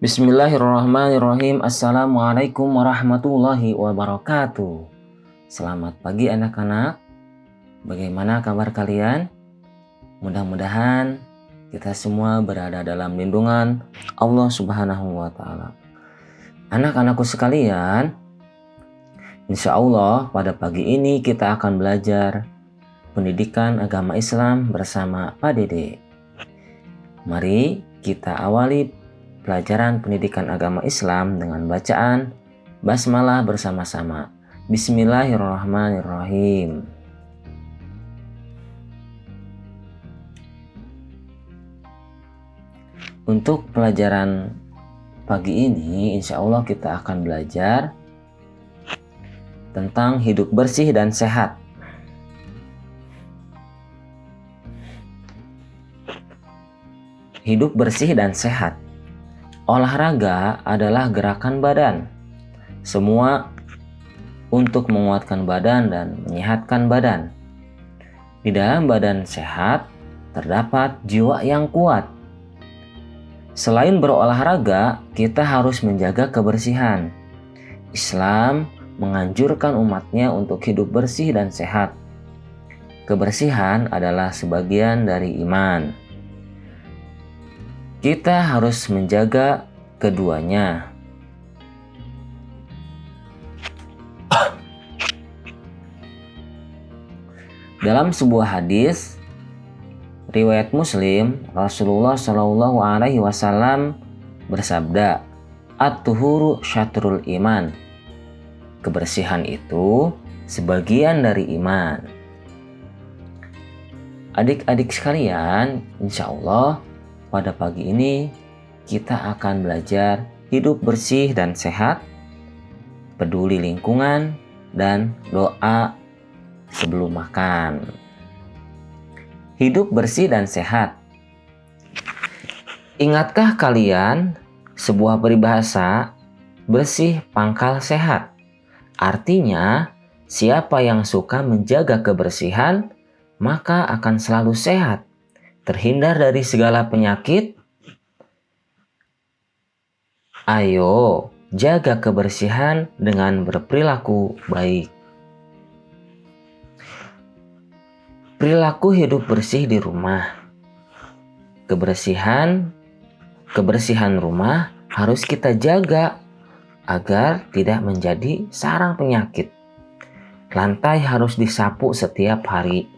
Bismillahirrahmanirrahim. Assalamualaikum warahmatullahi wabarakatuh. Selamat pagi anak-anak. Bagaimana kabar kalian? Mudah-mudahan kita semua berada dalam lindungan Allah Subhanahu wa Ta'ala. Anak-anakku sekalian, insya Allah pada pagi ini kita akan belajar pendidikan agama Islam bersama Pak Dede. Mari kita awali pelajaran pendidikan agama Islam dengan bacaan basmalah bersama-sama. Bismillahirrahmanirrahim. Untuk pelajaran pagi ini, insya Allah kita akan belajar tentang hidup bersih dan sehat. Hidup bersih dan sehat. Olahraga adalah gerakan badan, semua untuk menguatkan badan dan menyehatkan badan. Di dalam badan sehat, terdapat jiwa yang kuat. Selain berolahraga, kita harus menjaga kebersihan. Islam menganjurkan umatnya untuk hidup bersih dan sehat. Kebersihan adalah sebagian dari iman. Kita harus menjaga keduanya. Dalam sebuah hadis riwayat Muslim, Rasulullah Shallallahu Alaihi Wasallam bersabda, "At-tuhuru syatrul iman." Kebersihan itu sebagian dari iman. Adik-adik sekalian, insya Allah pada pagi ini kita akan belajar hidup bersih dan sehat, peduli lingkungan, dan doa sebelum makan. Hidup bersih dan sehat. Ingatkah kalian sebuah peribahasa bersih pangkal sehat? Artinya, siapa yang suka menjaga kebersihan, maka akan selalu sehat, terhindar dari segala penyakit. Ayo, jaga kebersihan dengan berperilaku baik. Perilaku hidup bersih di rumah. Kebersihan rumah harus kita jaga agar tidak menjadi sarang penyakit. Lantai harus disapu setiap hari.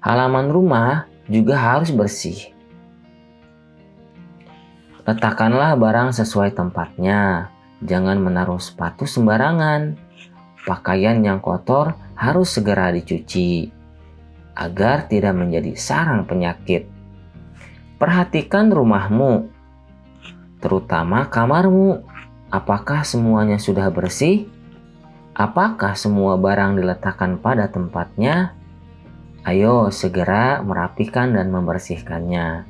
Halaman rumah juga harus bersih. Letakkanlah barang sesuai tempatnya. Jangan menaruh sepatu sembarangan. Pakaian yang kotor harus segera dicuci agar tidak menjadi sarang penyakit. Perhatikan rumahmu, terutama kamarmu. Apakah semuanya sudah bersih? Apakah semua barang diletakkan pada tempatnya? Ayo segera merapikan dan membersihkannya.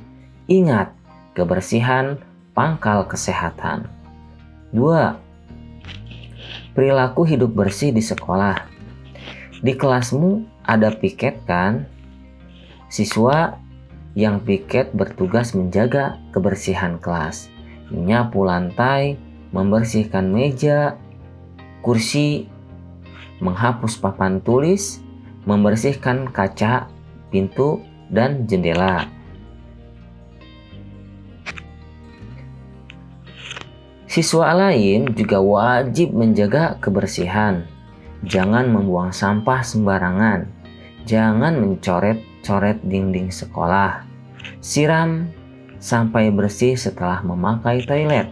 Ingat, kebersihan pangkal kesehatan. 2. Perilaku hidup bersih di sekolah. Di kelasmu ada piket kan? Siswa yang piket bertugas menjaga kebersihan kelas, menyapu lantai, membersihkan meja, kursi, menghapus papan tulis, membersihkan kaca, pintu, dan jendela. Siswa lain juga wajib menjaga kebersihan. Jangan membuang sampah sembarangan. Jangan mencoret-coret dinding sekolah. Siram sampai bersih setelah memakai toilet.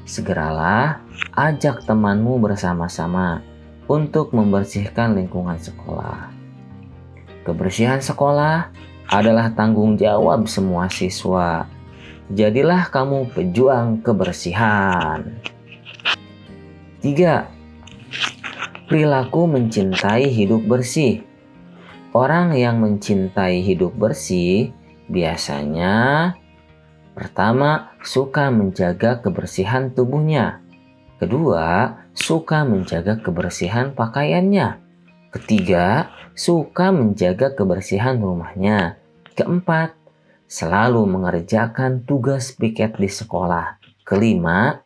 Segeralah ajak temanmu bersama-sama untuk membersihkan lingkungan sekolah. Kebersihan sekolah adalah tanggung jawab semua siswa. Jadilah kamu pejuang kebersihan. 3. Perilaku mencintai hidup bersih. Orang yang mencintai hidup bersih biasanya pertama, suka menjaga kebersihan tubuhnya. Kedua, suka menjaga kebersihan pakaiannya. Ketiga, suka menjaga kebersihan rumahnya. Keempat, selalu mengerjakan tugas piket di sekolah. kelima,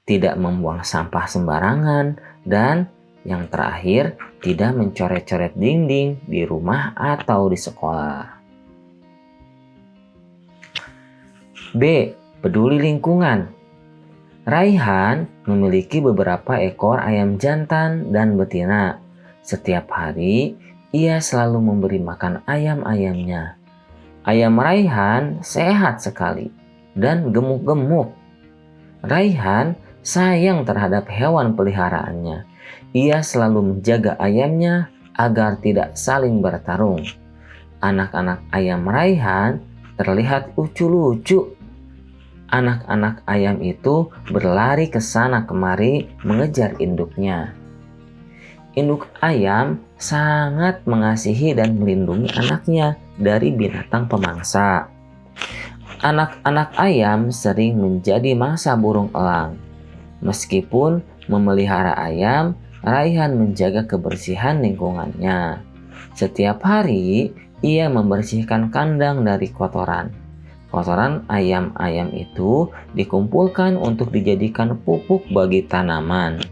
tidak membuang sampah sembarangan. Dan yang terakhir, tidak mencoret-coret dinding di rumah atau di sekolah. B. Peduli lingkungan. Raihan memiliki beberapa ekor ayam jantan dan betina. Setiap hari, ia selalu memberi makan ayam-ayamnya. Ayam Raihan sehat sekali dan gemuk-gemuk. Raihan sayang terhadap hewan peliharaannya. Ia selalu menjaga ayamnya agar tidak saling bertarung. Anak-anak ayam Raihan terlihat lucu-lucu. Anak-anak ayam itu berlari ke sana kemari mengejar induknya. Induk ayam sangat mengasihi dan melindungi anaknya dari binatang pemangsa. Anak-anak ayam sering menjadi mangsa burung elang. Meskipun memelihara ayam, Raihan menjaga kebersihan lingkungannya. Setiap hari, ia membersihkan kandang dari kotoran. Kotoran ayam-ayam itu dikumpulkan untuk dijadikan pupuk bagi tanaman.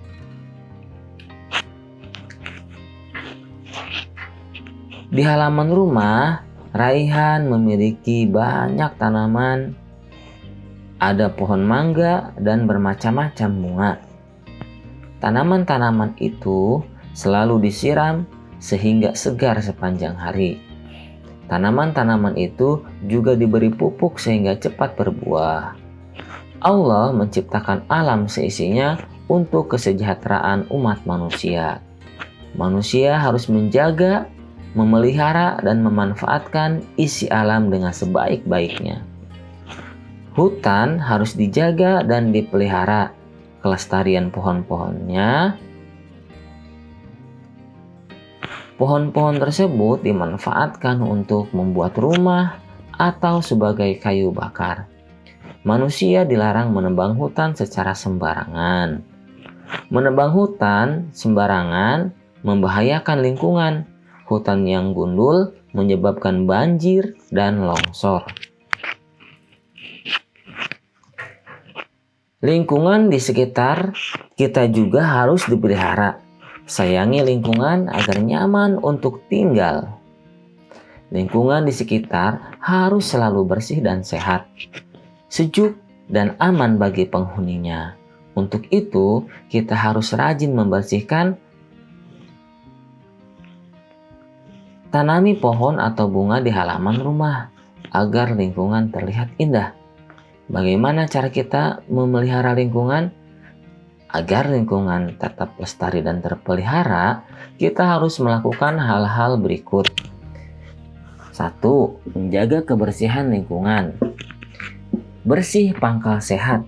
Di halaman rumah, Raihan memiliki banyak tanaman. Ada pohon mangga dan bermacam-macam bunga. Tanaman-tanaman itu selalu disiram sehingga segar sepanjang hari. Tanaman-tanaman itu juga diberi pupuk sehingga cepat berbuah. Allah menciptakan alam seisinya untuk kesejahteraan umat manusia. Manusia harus menjaga, memelihara, dan memanfaatkan isi alam dengan sebaik-baiknya. Hutan harus dijaga dan dipelihara. Kelestarian pohon-pohonnya. Pohon-pohon tersebut dimanfaatkan untuk membuat rumah atau sebagai kayu bakar. Manusia dilarang menebang hutan secara sembarangan. Menebang hutan sembarangan membahayakan lingkungan. Hutan yang gundul menyebabkan banjir dan longsor. Lingkungan di sekitar kita juga harus dipelihara. Sayangi lingkungan agar nyaman untuk tinggal. Lingkungan di sekitar harus selalu bersih dan sehat, sejuk dan aman bagi penghuninya. Untuk itu, kita harus rajin membersihkan. Tanami pohon atau bunga di halaman rumah agar lingkungan terlihat indah. Bagaimana cara kita memelihara lingkungan? Agar lingkungan tetap lestari dan terpelihara, kita harus melakukan hal-hal berikut. 1. Menjaga kebersihan lingkungan. Bersih pangkal sehat.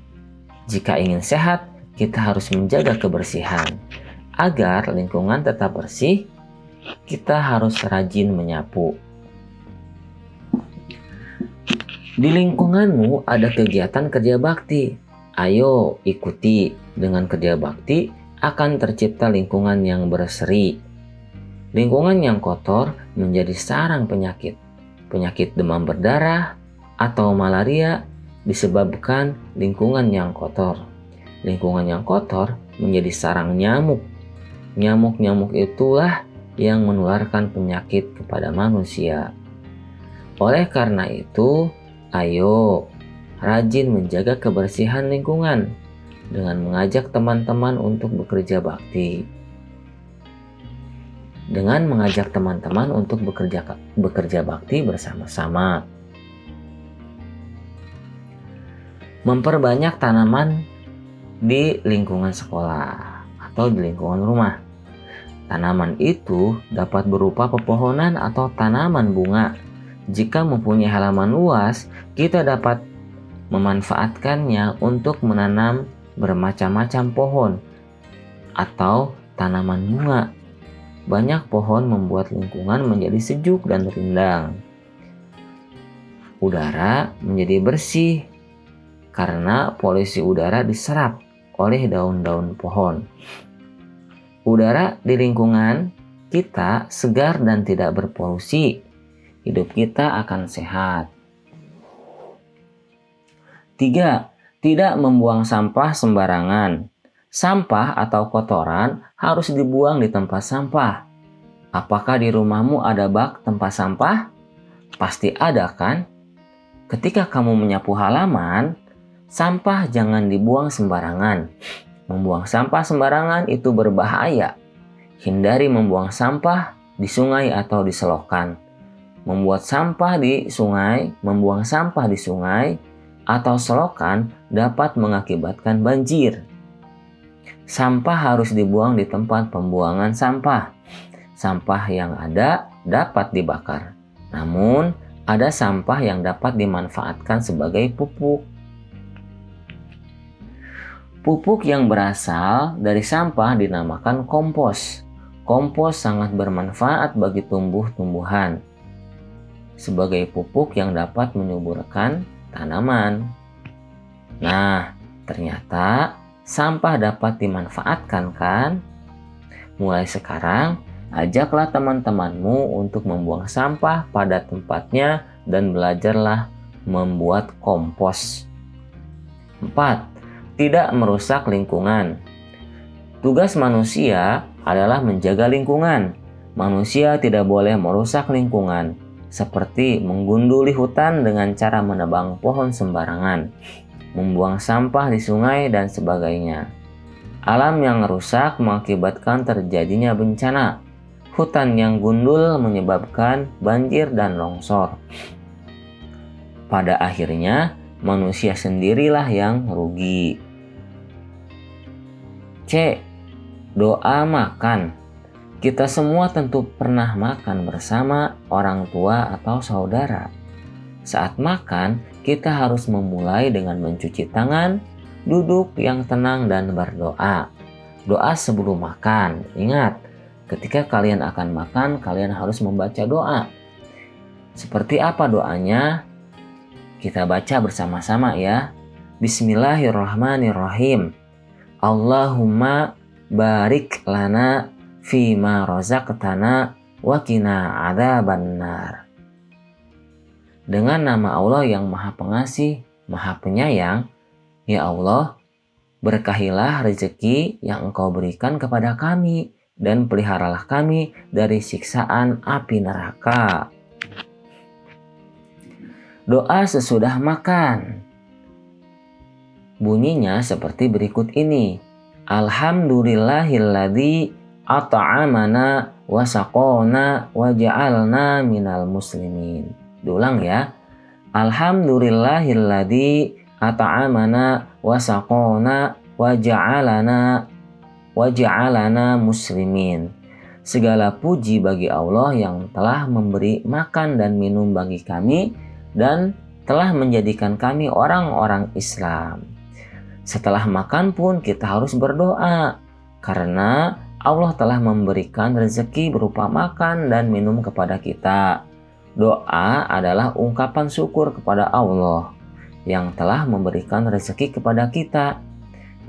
Jika ingin sehat, kita harus menjaga kebersihan. Agar lingkungan tetap bersih, kita harus rajin menyapu. Di lingkunganmu ada kegiatan kerja bakti. Ayo ikuti. Dengan kerja bakti akan tercipta lingkungan yang berseri. Lingkungan yang kotor menjadi sarang penyakit. Penyakit demam berdarah atau malaria disebabkan lingkungan yang kotor. Lingkungan yang kotor menjadi sarang nyamuk. Nyamuk-nyamuk itulah yang menularkan penyakit kepada manusia. Oleh karena itu, ayo rajin menjaga kebersihan lingkungan dengan mengajak teman-teman untuk bekerja bakti. Dengan mengajak teman-teman untuk bekerja bakti bersama-sama. Memperbanyak tanaman di lingkungan sekolah atau di lingkungan rumah. Tanaman itu dapat berupa pepohonan atau tanaman bunga. Jika mempunyai halaman luas, kita dapat memanfaatkannya untuk menanam bermacam-macam pohon atau tanaman bunga. Banyak pohon membuat lingkungan menjadi sejuk dan rindang. Udara menjadi bersih karena polusi udara diserap oleh daun-daun pohon. Udara di lingkungan kita segar dan tidak berpolusi. Hidup kita akan sehat. 3. Tidak membuang sampah sembarangan. Sampah atau kotoran harus dibuang di tempat sampah. Apakah di rumahmu ada bak tempat sampah? Pasti ada kan? Ketika kamu menyapu halaman, sampah jangan dibuang sembarangan. Membuang sampah sembarangan itu berbahaya. Hindari membuang sampah di sungai atau di selokan. Membuang sampah di sungai atau selokan dapat mengakibatkan banjir. Sampah harus dibuang di tempat pembuangan sampah. Sampah yang ada dapat dibakar. Namun, ada sampah yang dapat dimanfaatkan sebagai pupuk. Pupuk yang berasal dari sampah dinamakan kompos. Kompos sangat bermanfaat bagi tumbuh-tumbuhan sebagai pupuk yang dapat menyuburkan tanaman. Nah, ternyata sampah dapat dimanfaatkan kan? Mulai sekarang, ajaklah teman-temanmu untuk membuang sampah pada tempatnya dan belajarlah membuat kompos. 4. Tidak merusak lingkungan. Tugas manusia adalah menjaga lingkungan. Manusia tidak boleh merusak lingkungan, seperti menggunduli hutan dengan cara menebang pohon sembarangan, membuang sampah di sungai, dan sebagainya. Alam yang rusak mengakibatkan terjadinya bencana. Hutan yang gundul menyebabkan banjir dan longsor. Pada akhirnya, manusia sendirilah yang rugi. C. Doa makan. Kita semua tentu pernah makan bersama orang tua atau saudara. Saat makan, kita harus memulai dengan mencuci tangan, duduk yang tenang dan berdoa. Doa sebelum makan. Ingat, ketika kalian akan makan, kalian harus membaca doa. Seperti apa doanya? Kita baca bersama-sama ya. Bismillahirrahmanirrahim. Allahumma barik lana fima razaqtana wa qina adzabannar. Dengan nama Allah yang Maha Pengasih, Maha Penyayang, ya Allah, berkahilah rezeki yang Engkau berikan kepada kami dan peliharalah kami dari siksaan api neraka. Doa sesudah makan. Bunyinya seperti berikut ini. Alhamdulillahilladzi at'amana wa saqona wa ja'alna minal muslimin. Diulang ya. Alhamdulillahilladzi at'amana wa saqona wa ja'alana muslimin. Segala puji bagi Allah yang telah memberi makan dan minum bagi kami dan telah menjadikan kami orang-orang Islam. Setelah makan pun kita harus berdoa karena Allah telah memberikan rezeki berupa makan dan minum kepada kita. Doa adalah ungkapan syukur kepada Allah yang telah memberikan rezeki kepada kita.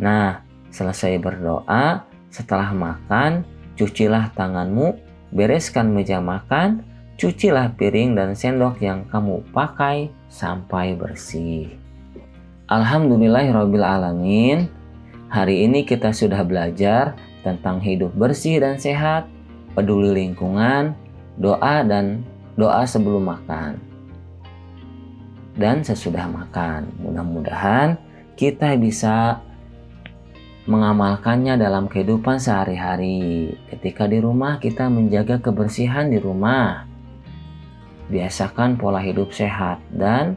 Nah, selesai berdoa, setelah makan, cucilah tanganmu, bereskan meja makan, cucilah piring dan sendok yang kamu pakai sampai bersih. Alhamdulillahirrabbilalamin. Hari ini kita sudah belajar tentang hidup bersih dan sehat, peduli lingkungan, doa sebelum makan, dan sesudah makan. Mudah-mudahan kita bisa mengamalkannya dalam kehidupan sehari-hari. Ketika di rumah, kita menjaga kebersihan di rumah. Biasakan pola hidup sehat dan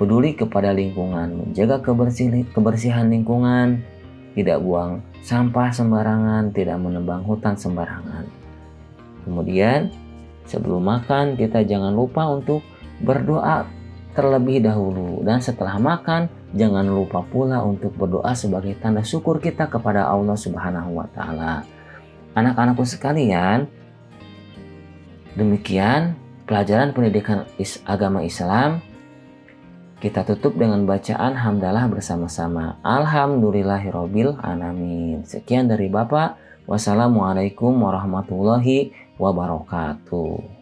peduli kepada lingkungan, menjaga kebersihan lingkungan, tidak buang sampah sembarangan, tidak menebang hutan sembarangan. Kemudian sebelum makan kita jangan lupa untuk berdoa terlebih dahulu, dan setelah makan jangan lupa pula untuk berdoa sebagai tanda syukur kita kepada Allah Subhanahu wa taala. Anak-anakku sekalian, demikian pelajaran pendidikan agama Islam. Kita tutup dengan bacaan hamdalah bersama-sama. Alhamdulillahirabbil alamin. Sekian dari Bapak. Wassalamualaikum warahmatullahi wabarakatuh.